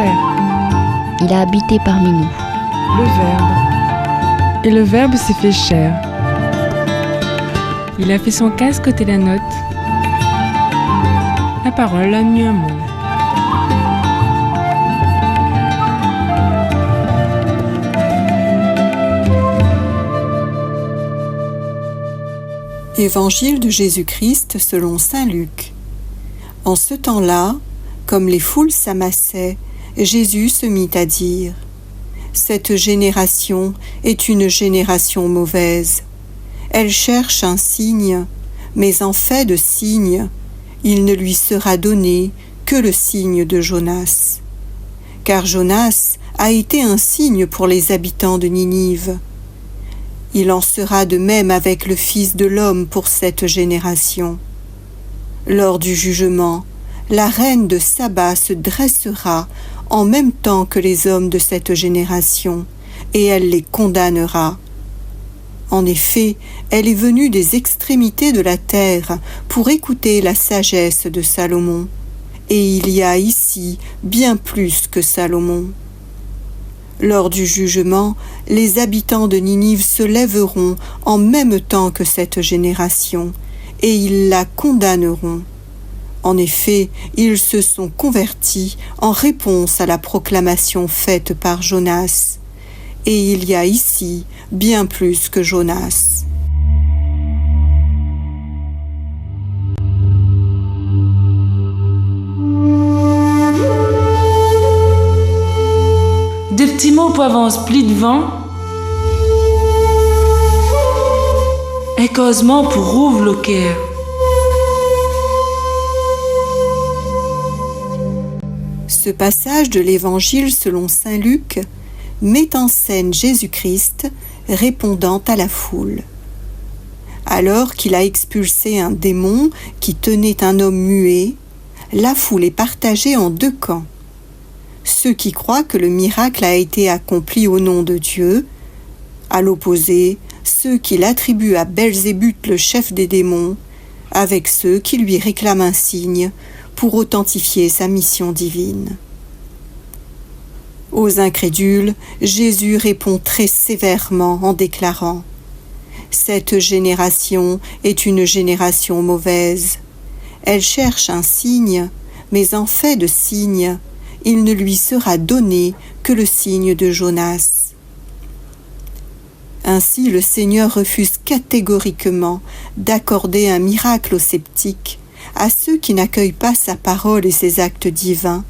chair. Il a habité parmi nous. Le Verbe. Et le Verbe s'est fait chair. Il a fait son casque côté la note. La parole a mis un mot. Évangile de Jésus-Christ selon saint Luc. En ce temps-là, comme les foules s'amassaient, Jésus se mit à dire : « Cette génération est une génération mauvaise. Elle cherche un signe, mais en fait de signe, il ne lui sera donné que le signe de Jonas. Car Jonas a été un signe pour les habitants de Ninive. Il en sera de même avec le Fils de l'homme pour cette génération. Lors du jugement, la reine de Saba se dressera en même temps que les hommes de cette génération, et elle les condamnera. En effet, elle est venue des extrémités de la terre pour écouter la sagesse de Salomon, et il y a ici bien plus que Salomon. Lors du jugement, les habitants de Ninive se lèveront en même temps que cette génération, et ils la condamneront. En effet, ils se sont convertis en réponse à la proclamation faite par Jonas. Et il y a ici bien plus que Jonas. Des petits mots pour avance pli devant. Et causement pour rouvre le cœur. Ce passage de l'Évangile selon saint Luc met en scène Jésus-Christ répondant à la foule. Alors qu'il a expulsé un démon qui tenait un homme muet, la foule est partagée en deux camps. Ceux qui croient que le miracle a été accompli au nom de Dieu, à l'opposé, ceux qui l'attribuent à Belzébuth, le chef des démons, avec ceux qui lui réclament un signe pour authentifier sa mission divine. Aux incrédules, Jésus répond très sévèrement en déclarant : « Cette génération est une génération mauvaise. Elle cherche un signe, mais en fait de signe, il ne lui sera donné que le signe de Jonas. » Ainsi, le Seigneur refuse catégoriquement d'accorder un miracle aux sceptiques, à ceux qui n'accueillent pas sa parole et ses actes divins.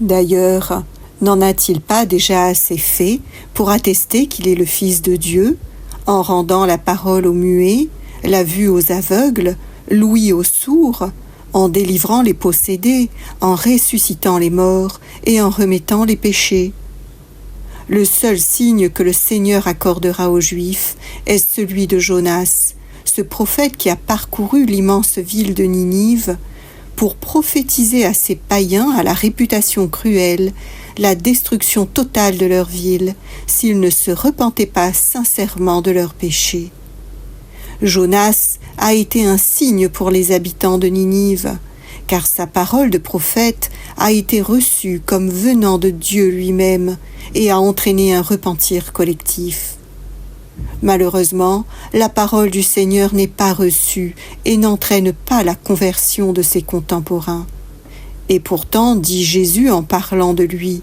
D'ailleurs, n'en a-t-il pas déjà assez fait pour attester qu'il est le Fils de Dieu, en rendant la parole aux muets, la vue aux aveugles, l'ouïe aux sourds, en délivrant les possédés, en ressuscitant les morts et en remettant les péchés? Le seul signe que le Seigneur accordera aux Juifs est celui de Jonas, ce prophète qui a parcouru l'immense ville de Ninive pour prophétiser à ces païens à la réputation cruelle la destruction totale de leur ville s'ils ne se repentaient pas sincèrement de leurs péchés. Jonas a été un signe pour les habitants de Ninive, car sa parole de prophète a été reçue comme venant de Dieu lui-même et a entraîné un repentir collectif. Malheureusement, la parole du Seigneur n'est pas reçue et n'entraîne pas la conversion de ses contemporains. Et pourtant, dit Jésus en parlant de lui,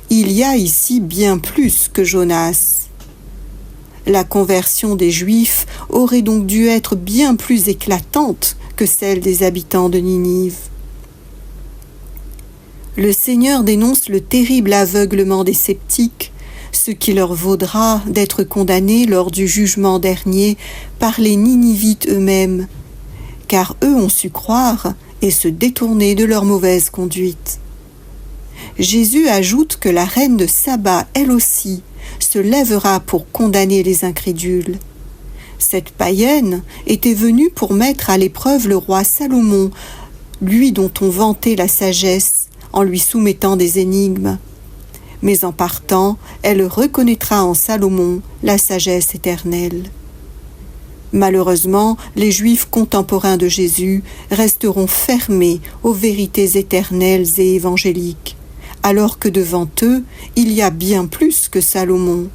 il y a ici bien plus que Jonas. La conversion des Juifs aurait donc dû être bien plus éclatante que celle des habitants de Ninive. Le Seigneur dénonce le terrible aveuglement des sceptiques, ce qui leur vaudra d'être condamnés lors du jugement dernier par les Ninivites eux-mêmes, car eux ont su croire et se détourner de leur mauvaise conduite. Jésus ajoute que la reine de Saba, elle aussi, se lèvera pour condamner les incrédules. Cette païenne était venue pour mettre à l'épreuve le roi Salomon, lui dont on vantait la sagesse en lui soumettant des énigmes. Mais en partant, elle reconnaîtra en Salomon la sagesse éternelle. Malheureusement, les Juifs contemporains de Jésus resteront fermés aux vérités éternelles et évangéliques, alors que devant eux, il y a bien plus que Salomon.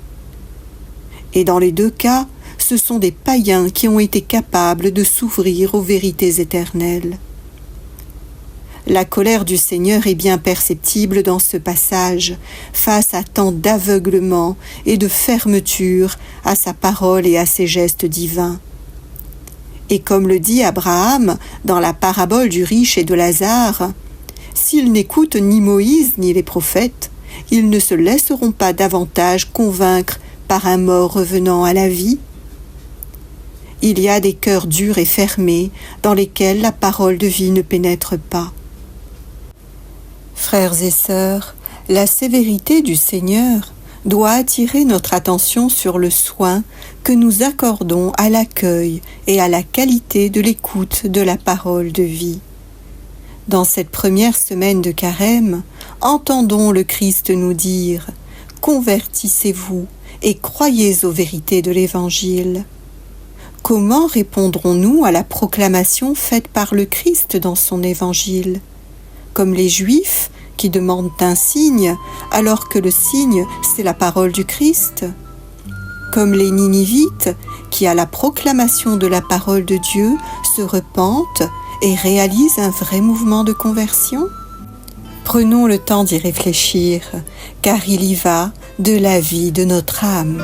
Et dans les deux cas, ce sont des païens qui ont été capables de s'ouvrir aux vérités éternelles. La colère du Seigneur est bien perceptible dans ce passage, face à tant d'aveuglement et de fermeture à sa parole et à ses gestes divins. Et comme le dit Abraham dans la parabole du riche et de Lazare, « S'ils n'écoutent ni Moïse ni les prophètes, ils ne se laisseront pas davantage convaincre par un mort revenant à la vie. » Il y a des cœurs durs et fermés dans lesquels la parole de vie ne pénètre pas. Frères et sœurs, la sévérité du Seigneur doit attirer notre attention sur le soin que nous accordons à l'accueil et à la qualité de l'écoute de la parole de vie. Dans cette première semaine de Carême, entendons le Christ nous dire « Convertissez-vous et croyez aux vérités de l'Évangile ». Comment répondrons-nous à la proclamation faite par le Christ dans son Évangile ? Comme les Juifs qui demandent un signe, alors que le signe, c'est la parole du Christ ? Comme les Ninivites qui, à la proclamation de la parole de Dieu, se repentent et réalisent un vrai mouvement de conversion ? Prenons le temps d'y réfléchir, car il y va de la vie de notre âme.